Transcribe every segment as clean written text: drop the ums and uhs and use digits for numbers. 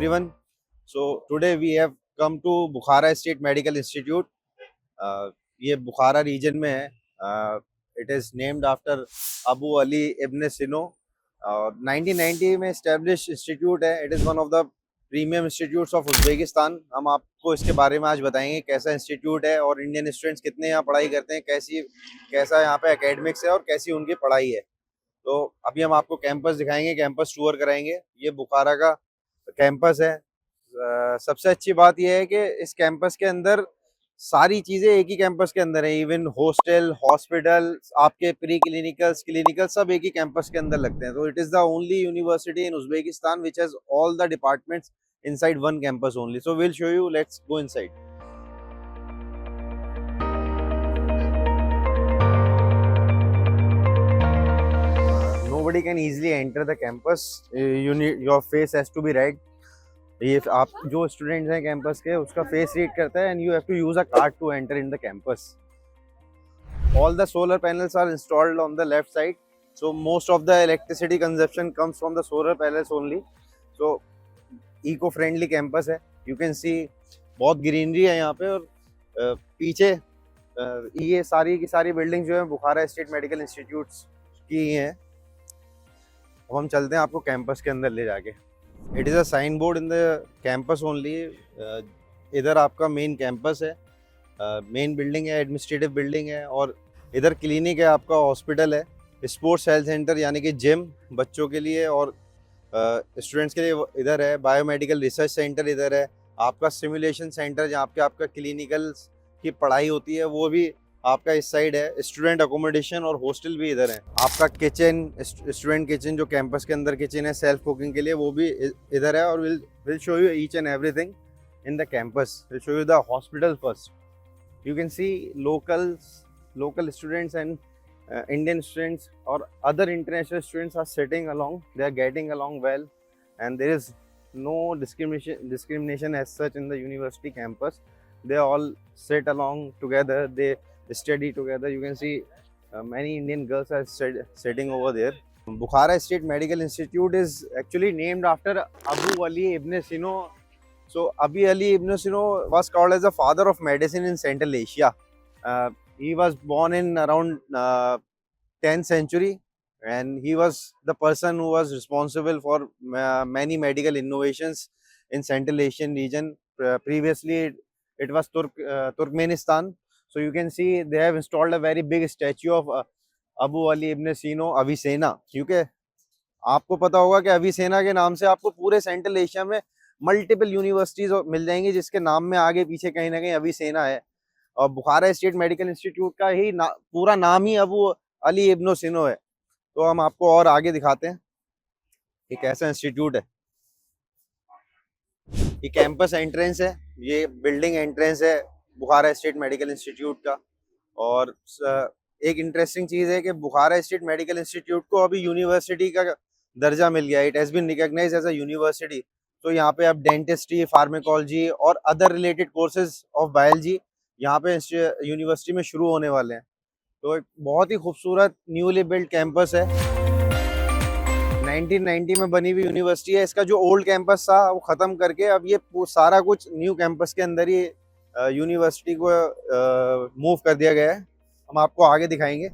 everyone. So today we have come to Bukhara State Medical Institute. ये बुखारा reason में है. It is named after Abu Ali Ibn Sino. 1990 में established institute है. It is one of the premium institutes of Uzbekistan. हम आपको इसके बारे में आज बताएंगे कैसा इंस्टीट्यूट है और इंडियन स्टूडेंट्स कितने यहाँ पढ़ाई करते हैं, कैसा यहाँ पे एकेडमिक्स है और कैसी उनकी पढ़ाई है. तो अभी हम आपको कैंपस दिखाएंगे, कैंपस टूर कराएंगे. ये बुखारा का कैंपस है. सबसे अच्छी बात यह है कि इस कैंपस के अंदर सारी चीजें एक ही कैंपस के अंदर है. इवन हॉस्टल, हॉस्पिटल, आपके प्री क्लिनिकल्स, क्लिनिकल सब एक ही कैंपस के अंदर लगते हैं. तो it is the only university in Uzbekistan which has all the departments inside one campus only. So we'll show you. Let's go inside. Nobody can easily enter the campus. Your face has to be right. ये आप जो students हैं campus के उसका face read करता है and you have to use a card to enter in the campus. All the solar panels are installed on the left side. So most of the electricity consumption comes from the solar panels only. So eco friendly campus है. You can see बहुत greenery है यहाँ पे. और पीछे ये सारी की सारी बिल्डिंग जो है बुखारा स्टेट मेडिकल इंस्टीट्यूट्स की हैं. अब हम चलते हैं आपको कैंपस के अंदर ले जाके. It is a sign board in the campus only. इधर आपका मेन कैंपस है, मेन बिल्डिंग है, एडमिनिस्ट्रेटिव बिल्डिंग है. और इधर क्लिनिक है, आपका हॉस्पिटल है, स्पोर्ट्स हेल्थ सेंटर यानी कि जिम बच्चों के लिए और स्टूडेंट्स के लिए इधर है. बायोमेडिकल रिसर्च सेंटर इधर है. आपका सिमुलेशन सेंटर जहाँ पे आपका क्लिनिकल्स की पढ़ाई होती है वो भी आपका इस साइड है. स्टूडेंट अकोमोडेशन और हॉस्टल भी इधर है. आपका किचन, स्टूडेंट किचन जो कैंपस के अंदर किचन है सेल्फ कुकिंग के लिए, वो भी इधर है. और will show you each and everything in the campus. Will show you the hospital first. You can C local students and Indian students or other international students are sitting along. They are getting along well, and there is no discrimination as such in the university campus. They all sit along together. They study together. You can see many Indian girls are sitting over there. Bukhara State Medical Institute is actually named after Abu Ali Ibn Sino. So Abu Ali Ibn Sino was called as the father of medicine in Central Asia. He was born in around 10th century, and he was the person who was responsible for many medical innovations in Central Asian region. Previously it was Turkmenistan. So you can see they have installed a very big statue of Abu Ali Ibn Sino Avicenna. क्योंकि आपको पता होगा कि अविसेना के नाम से आपको पूरे सेंट्रल एशिया में मल्टीपल यूनिवर्सिटीज मिल जाएंगी जिसके नाम में आगे पीछे कहीं ना कहीं अविसेना है. और बुखारा स्टेट मेडिकल इंस्टीट्यूट का ही पूरा नाम ही अबू अली इब्न सिनो है. तो हम आपको और आगे दिखाते हैं कि कैसा इंस्टीट्यूट है. ये कैंपस एंट्रेंस है, ये बिल्डिंग एंट्रेंस है बुखारा स्टेट मेडिकल इंस्टीट्यूट का. और एक इंटरेस्टिंग चीज़ है कि बुखारा स्टेट मेडिकल इंस्टीट्यूट को अभी यूनिवर्सिटी का दर्जा मिल गया. It has been recognised as a university. तो यहाँ पे अब डेंटिस्ट्री, फार्मेकोलॉजी और other related courses of biology यहाँ पे यूनिवर्सिटी में शुरू होने वाले हैं. तो एक बहुत ही खूबसूरत न्यूली बिल्ड कैंपस है. 1990 में बनी हुई यूनिवर्सिटी है. इसका जो ओल्ड कैंपस था वो ख़त्म करके अब ये सारा कुछ न्यू कैंपस के अंदर ही यूनिवर्सिटी को मूव कर दिया गया है. हम आपको आगे दिखाएंगे.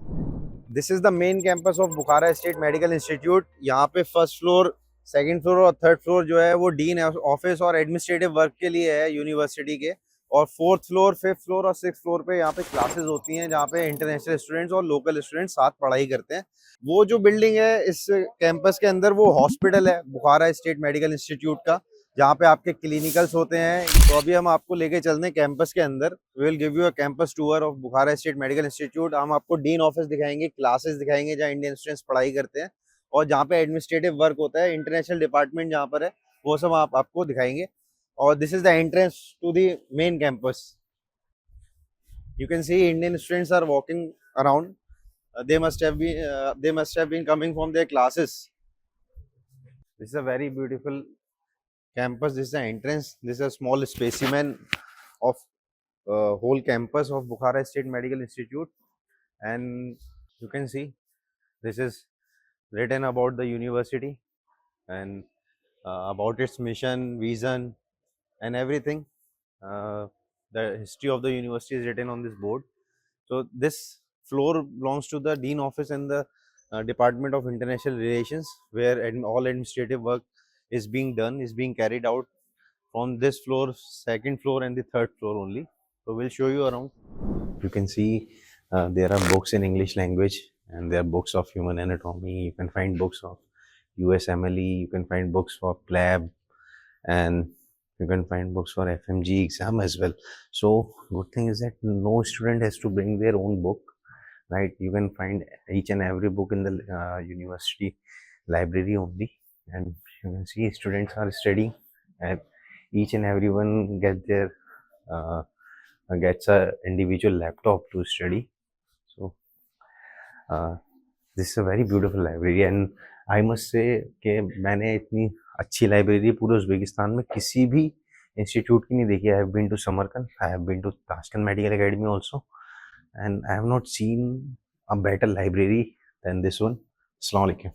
This is the main campus of Bukhara state medical institute. यहाँ पे फर्स्ट फ्लोर, सेकेंड फ्लोर और थर्ड फ्लोर जो है वो डीन ऑफिस और एडमिनिस्ट्रेटिव वर्क के लिए है यूनिवर्सिटी के. और फोर्थ फ्लोर, फिफ्थ फ्लोर और सिक्स फ्लोर पे यहाँ पे क्लासेस होती हैं जहाँ पे इंटरनेशनल स्टूडेंट्स और लोकल स्टूडेंट्स साथ पढ़ाई करते हैं. वो जो बिल्डिंग है इस कैंपस के अंदर वो हॉस्पिटल है बुखारा स्टेट मेडिकल इंस्टीट्यूट का, जहाँ पे आपके क्लिनिकल्स होते हैं. तो अभी हम आपको लेके चलते हैं कैंपस के अंदर. We will give you a campus tour of Bukhara state medical institute. हम आपको डीन ऑफिस दिखाएंगे, क्लासेस दिखाएंगे जहाँ इंडियन स्टूडेंट्स पढ़ाई करते हैं और जहाँ पे एडमिनिस्ट्रेटिव वर्क होता है, इंटरनेशनल डिपार्टमेंट जहाँ पर है वो सब आपको दिखाएंगे. और this is the entrance to the main campus. You can see Indian students are walking around. They must have been coming from their classes. This is a very beautiful campus. This is the entrance. This is a small specimen of whole campus of Bukhara State Medical Institute. And you can see this is written about the university. And about its mission, vision, and everything. Uh, the history of the university is written on this board. So this floor belongs to the dean office and the Department of International Relations, where all administrative work is being done, is being carried out from this floor, second floor, and the third floor only. So we'll show you around. You can see there are books in English language, and there are books of human anatomy. You can find books of USMLE. You can find books for PLAB, and you can find books for FMG exam as well. So good thing is that no student has to bring their own book, right? You can find each and every book in the university library only, and you can see students are studying, and each and everyone uh, gets a individual laptop to study. So this is a very beautiful library and I must say कि मैंने इतनी अच्छी library पूरे Uzbekistan में किसी भी institute की नहीं देखी. I have been to Samarkand, I have been to Tashkent medical academy also, and I have not seen a better library than this one. अस्सलाम वालेकुम.